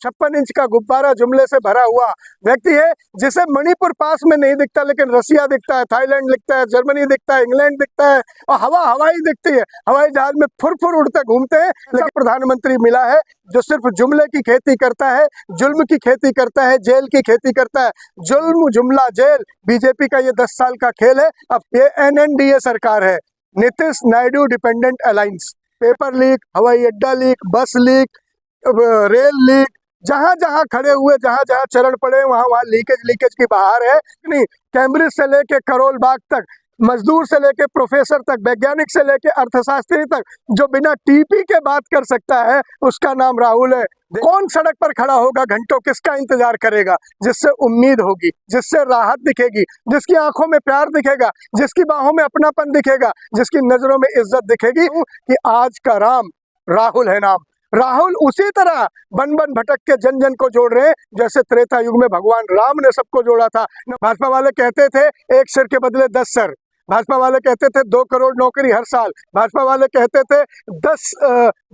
56 inch का गुब्बारा जुमले से भरा हुआ व्यक्ति है, जिसे मणिपुर पास में नहीं दिखता, लेकिन रसिया दिखता है, थाईलैंड दिखता है, जर्मनी दिखता है, इंग्लैंड दिखता है, और हवाई दिखती है। हवाई जहाज में फुर उड़ते घूमते हैं। लेकिन प्रधानमंत्री मिला है जो सिर्फ जुमले की खेती करता है, जुल्म की खेती करता है, जेल की खेती करता है। जुल्म जुमला जेल, बीजेपी का ये 10 साल का खेल है। अब ये एनएनडीए सरकार है, Nitish Naidu dependent alliance. Paper leak, हवाई अड्डा लीक, बस लीक, रेल लीक, जहां जहां खड़े हुए, जहां जहां चरण पड़े, वहां वहां लीकेज की बहार है। नहीं, कैम्ब्रिज से लेके करोल बाग तक, मजदूर से लेके प्रोफेसर तक, वैज्ञानिक से लेके अर्थशास्त्री तक, जो बिना टीपी के बात कर सकता है उसका नाम राहुल है। कौन सड़क पर खड़ा होगा घंटों, किसका इंतजार करेगा? जिससे उम्मीद होगी, जिससे राहत दिखेगी, जिसकी आंखों में प्यार दिखेगा, जिसकी बाहों में अपनापन दिखेगा, जिसकी नजरों में इज्जत दिखेगी, कि आज का राम राहुल है नाम। राहुल उसी तरह बन भटक के जन जन को जोड़ रहे हैं जैसे त्रेता युग में भगवान राम ने सबको जोड़ा था। भाजपा वाले कहते थे 1 सिर के बदले 10 सर, भाजपा वाले कहते थे 2 करोड़ नौकरी हर साल, भाजपा वाले कहते थे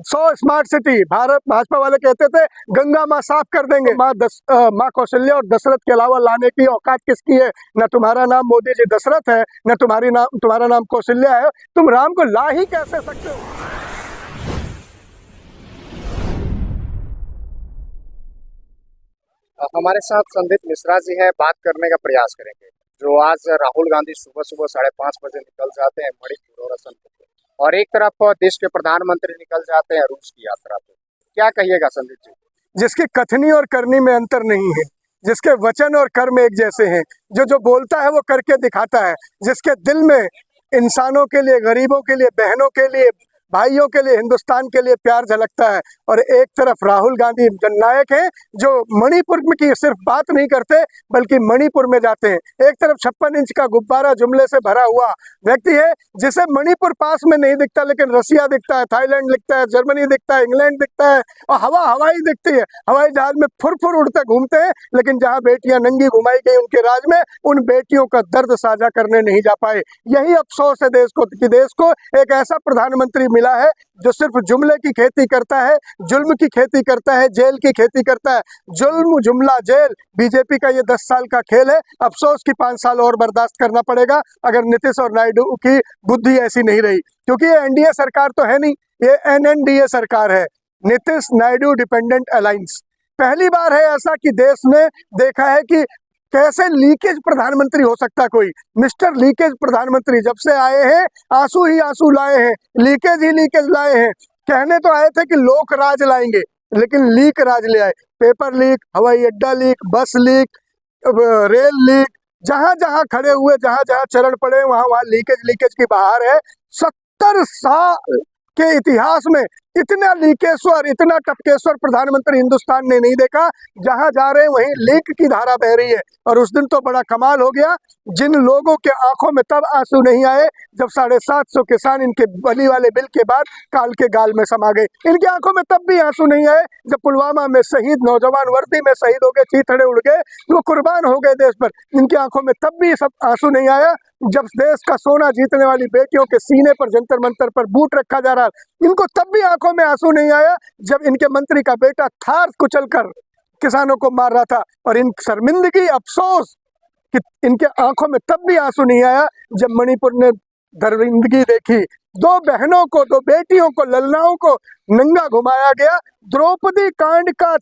100 स्मार्ट सिटी, भाजपा वाले कहते थे गंगा माँ साफ कर देंगे। माँ कौशल्या और दशरथ के अलावा लाने की औकात किसकी है? न तुम्हारा नाम मोदी जी दशरथ है, न तुम्हारा नाम कौशल्या है। तुम राम को ला ही कैसे सकते हो? हमारे साथ संदीप मिश्रा जी है, बात करने का प्रयास करेंगे। जो आज राहुल गांधी सुबह सुबह 5:30 बजे निकल जाते हैं मणिपुर और असम के, और एक तरफ देश के प्रधानमंत्री निकल जाते हैं रूस की यात्रा पे, क्या कहिएगा संदीप जी? जिसकी कथनी और करनी में अंतर नहीं है, जिसके वचन और कर्म एक जैसे हैं, जो बोलता है वो करके दिखाता है, जिसके दिल में इंसानों के लिए, गरीबों के लिए, बहनों के लिए, भाइयों के लिए, हिंदुस्तान के लिए प्यार झलकता है। और एक तरफ राहुल गांधी जननायक हैं, जो मणिपुर में की सिर्फ बात नहीं करते बल्कि मणिपुर में जाते हैं। एक तरफ 56 इंच का गुब्बारा जुमले से भरा हुआ व्यक्ति है, जिसे मणिपुर पास में नहीं दिखता, लेकिन रसिया दिखता है, थाईलैंड दिखता है, जर्मनी दिखता है, इंग्लैंड दिखता है, और हवाई दिखती है। हवाई जहाज में फुर उड़ते घूमते हैं। लेकिन जहाँ बेटियां नंगी घुमाई गई उनके राज में, उन बेटियों का दर्द साझा करने नहीं जा पाए। यही अफसोस है देश को कि देश को एक ऐसा प्रधानमंत्री मिला है जो सिर्फ जुमले की खेती करता है, जुल्म की खेती करता है, जेल की खेती करता है। जुल्म जुमला जेल, बीजेपी का ये 10 साल का खेल है। अफसोस कि 5 साल और बर्दाश्त करना पड़ेगा अगर नीतीश और नायडू की बुद्धि ऐसी नहीं रही, क्योंकि ये एनडीए सरकार तो है नहीं, ये एनएनडीए सरकार है, नीतीश नायडू डिपेंडेंट अलायंस। पहली बार है ऐसा कि देश ने देखा है कि कैसे लीकेज प्रधानमंत्री हो सकता है कोई। मिस्टर लीकेज प्रधानमंत्री जब से आए हैं, आंसू ही आंसू लाए हैं, लीकेज ही लीकेज लाए हैं। कहने तो आए थे कि लोक राज लाएंगे, लेकिन लीक राज ले आए। पेपर लीक, हवाई अड्डा लीक, बस लीक, रेल लीक, जहां जहां खड़े हुए, जहां जहां चरण पड़े, वहां वहां लीकेज की बहार है। 70 साल के इतिहास में इतना लीकेश्वर, इतना टपकेश्वर प्रधानमंत्री हिंदुस्तान ने नहीं देखा। जहां जा रहे हैं वहीं लीक की धारा बह रही है। और उस दिन तो बड़ा कमाल हो गया, जिन लोगों के आंखों में तब आंसू नहीं आए जब 750 किसान इनके बली वाले बिल के बाद काल के गाल में समा गए। इनकी आंखों में तब भी आंसू नहीं आए जब पुलवामा में शहीद नौजवान वर्दी में शहीद हो गए, चीथड़े उड़ गए, वो कुर्बान हो गए देश पर। इनकी आंखों में तब भी सब आंसू नहीं आया जब देश का सोना जीतने वाली बेटियों के सीने पर जंतर मंतर पर बूट रखा जा रहा। इनको तब भी आंखों में आंसू नहीं आया जब इनके मंत्री का बेटा थार कुचलकर किसानों को मार रहा था। और इन शर्मिंदगी, अफसोस कि इनके आंखों में तब भी आंसू नहीं आया जब मणिपुर ने दरिंदगी देखी। 2 बहनों को, 2 बेटियों को, ललनाओं को नंगा घुमाया गया। द्रौपदी कांड का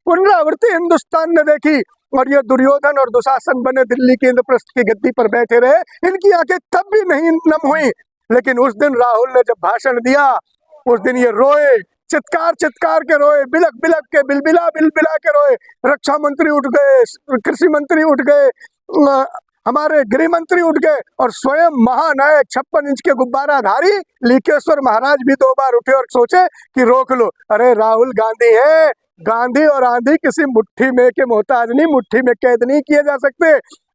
पुनरावृत्ति हिंदुस्तान ने देखी, और ये दुर्योधन और दुशासन बने दिल्ली के इंद्रप्रस्थ की गद्दी पर बैठे रहे। इनकी आंखें तब भी नहीं नम हुई। लेकिन उस दिन राहुल ने जब भाषण दिया, उस दिन ये रोए, चित्कार के रोए, बिलक के बिलबिला के रोए। रक्षा मंत्री उठ गए, कृषि मंत्री उठ गए, हमारे गृह मंत्री उठ गए, और स्वयं महानायक 56 इंच के गुब्बाराधारी लीकेश्वर महाराज भी 2 बार उठे और सोचे कि रोक लो। अरे राहुल गांधी है, गांधी और आंधी किसी मुट्ठी में के मोहताज नहीं, मुट्ठी में कैद नहीं किए जा सकते।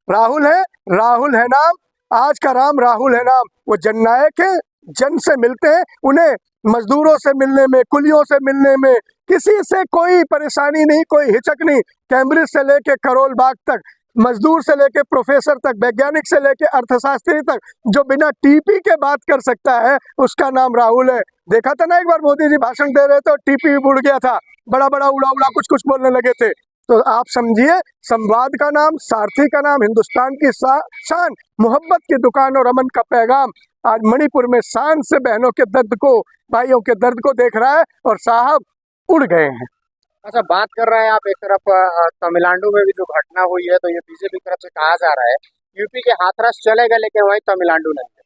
राहुल है नाम, आज का राम राहुल है नाम। वो जननायक है, जन से मिलते हैं, उन्हें मजदूरों से मिलने में, कुलियों से मिलने में किसी से कोई परेशानी नहीं, कोई हिचक नहीं। कैम्ब्रिज से लेके करोल बाग तक मजदूर से लेके प्रोफेसर तक, वैज्ञानिक से लेके अर्थशास्त्री तक, जो बिना टीपी के बात कर सकता है उसका नाम राहुल है। देखा था ना, एक बार मोदी जी भाषण दे रहे थे और टीपी भी उड़ गया था, बड़ा बड़ा उड़ा उड़ा कुछ कुछ बोलने लगे थे। तो आप समझिए, संवाद का नाम, सारथी का नाम, हिंदुस्तान की शान, मोहब्बत की दुकान और अमन का पैगाम आज मणिपुर में शान से बहनों के दर्द को, भाइयों के दर्द को देख रहा है, और साहब उड़ गए हैं। अच्छा, बात कर रहे हैं आप एक तरफ तमिलनाडु में भी जो घटना हुई है, तो ये बीजेपी की तरफ से कहा जा रहा है यूपी के हाथरस चले गए लेकिन वही तमिलनाडु नहीं है।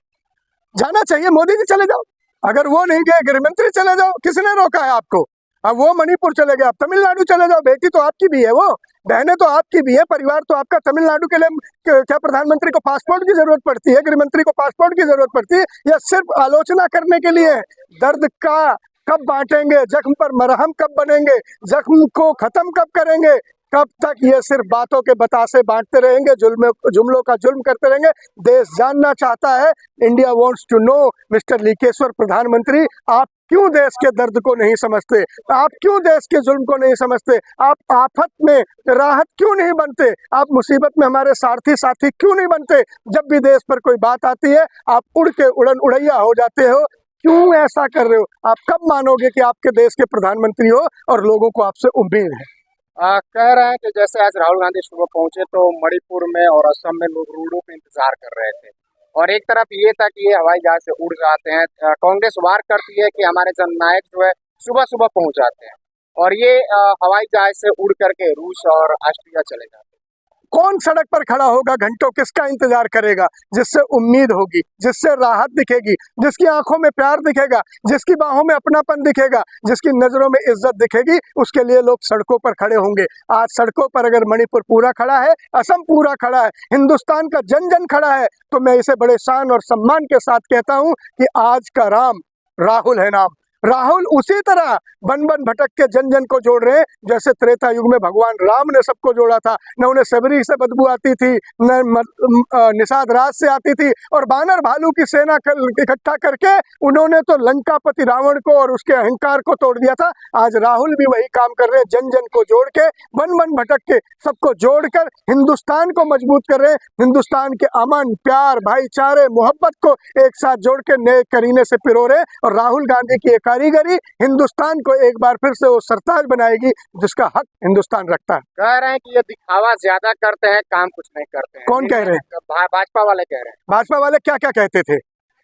जाना चाहिए, मोदी जी चले जाओ, अगर वो नहीं गए गृह मंत्री चले जाओ, किसने रोका है आपको? अब वो मणिपुर चले गए, आप तमिलनाडु चले जाओ, बेटी तो आपकी भी है, वो बहनें तो आपकी भी है, परिवार तो आपका। तमिलनाडु के लिए क्या प्रधानमंत्री को पासपोर्ट की जरूरत पड़ती है, गृह मंत्री को पासपोर्ट की जरूरत पड़ती है, या सिर्फ आलोचना करने के लिए? दर्द का कब बांटेंगे, जख्म पर मरहम कब बनेंगे, जख्म को खत्म कब करेंगे? कब तक ये सिर्फ बातों के बतासे बांटते रहेंगे, जुमलों का जुल्म करते रहेंगे? देश जानना चाहता है, India wants to know. Mister लीकेश्वर प्रधानमंत्री, आप क्यों देश के दर्द को नहीं समझते? आप क्यों देश के जुल्म को नहीं समझते? आप आफत में राहत क्यों नहीं बनते? आप मुसीबत में हमारे साथी क्यों नहीं बनते? जब भी देश पर कोई बात आती है आप उड़ के उड़न उड़ैया हो जाते हो। क्यों ऐसा कर रहे हो? आप कब मानोगे कि आपके देश के प्रधानमंत्री हो और लोगों को आपसे उम्मीद है? कह रहे हैं कि जैसे आज राहुल गांधी सुबह पहुंचे तो मणिपुर में और असम में लोग रोडों पे इंतजार कर रहे थे, और एक तरफ ये था कि ये हवाई जहाज से उड़ जाते हैं। कांग्रेस वार करती है कि हमारे जननायक जो है सुबह सुबह पहुंच जाते हैं, और ये हवाई जहाज से उड़ करके रूस और ऑस्ट्रिया चले जाते हैं। कौन सड़क पर खड़ा होगा घंटों, किसका इंतजार करेगा? जिससे उम्मीद होगी, जिससे राहत दिखेगी, जिसकी आंखों में प्यार दिखेगा, जिसकी बाहों में अपनापन दिखेगा, जिसकी नजरों में इज्जत दिखेगी, उसके लिए लोग सड़कों पर खड़े होंगे। आज सड़कों पर अगर मणिपुर पूरा खड़ा है, असम पूरा खड़ा है, हिंदुस्तान का जन जन खड़ा है, तो मैं इसे बड़े शान और सम्मान के साथ कहता हूं कि आज का राम राहुल है नाम। राहुल उसी तरह बन बन भटक के जन जन को जोड़ रहे हैं जैसे त्रेता युग में भगवान राम ने सबको जोड़ा था। न उन्हें सबरी से बदबू आती थी, न निषाद राज से आती थी, और बानर भालू की सेना इकट्ठा करके उन्होंने तो लंकापति रावण को और उसके अहंकार को तोड़ दिया था। आज राहुल भी वही काम कर रहे हैं, जन जन को जोड़ के, बन बन भटक के सबको जोड़कर हिंदुस्तान को मजबूत कर रहे हैं। हिंदुस्तान के अमन, प्यार, भाईचारे, मोहब्बत को एक साथ जोड़ के नए करीने से पिरो रहे हैं, और राहुल गांधी की कारीगरी हिंदुस्तान को एक बार फिर से वो सरताज बनाएगी जिसका हक हिंदुस्तान रखता है। कह रहे हैं कि ये दिखावा ज्यादा करते हैं, काम कुछ नहीं करते हैं। कौन कह रहे हैं? भाजपा वाले कह रहे हैं। भाजपा वाले क्या क्या कहते थे?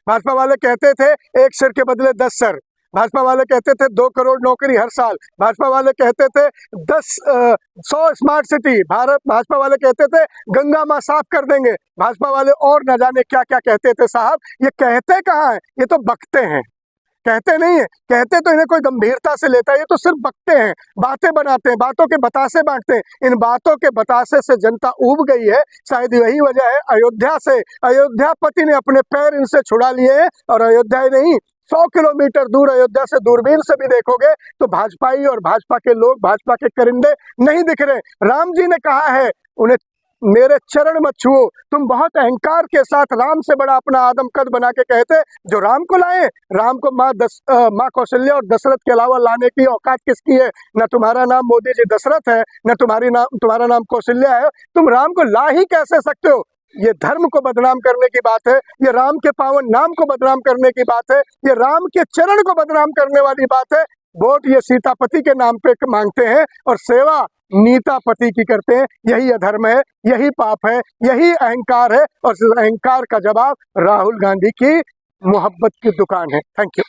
भाजपा वाले कहते थे एक सिर के बदले 10 सर। भाजपा वाले कहते थे 2 करोड़ नौकरी हर साल। भाजपा वाले कहते थे 100 स्मार्ट सिटी। भाजपा वाले कहते थे गंगा माँ साफ कर देंगे। भाजपा वाले और न जाने क्या क्या कहते थे। साहब, ये कहते कहाँ हैं? ये तो बकते हैं, कहते नहीं है। कहते तो इन्हें कोई गंभीरता से लेता है, ये तो सिर्फ बकते हैं, बातें बनाते हैं, बातों के बतासे बांटते हैं। इन बातों के बतासे से जनता ऊब गई है। शायद यही वजह है अयोध्यापति ने अपने पैर इनसे छुड़ा लिए हैं, और अयोध्या ही नहीं 100 किलोमीटर दूर अयोध्या से दूरबीन से भी देखोगे तो भाजपाई और भाजपा के लोग, भाजपा के करिंदे नहीं दिख रहे। राम जी ने कहा है उन्हें, मेरे चरण मत छुओ। तुम बहुत अहंकार के साथ राम से बड़ा अपना आदम कद बना के कहते जो राम को लाए। राम को माँ कौशल्या और दशरथ के अलावा लाने की औकात किसकी है? न तुम्हारा नाम मोदी जी दशरथ है, न तुम्हारा नाम कौशल्या है। तुम राम को ला ही कैसे सकते हो? ये धर्म को बदनाम करने की बात है, ये राम के पावन नाम को बदनाम करने की बात है, ये राम के चरण को बदनाम करने वाली बात है। वोट ये सीतापति के नाम पे मांगते हैं और सेवा नीतापति की करते हैं। यही अधर्म है, यही पाप है, यही अहंकार है, और इस अहंकार का जवाब राहुल गांधी की मोहब्बत की दुकान है। Thank you.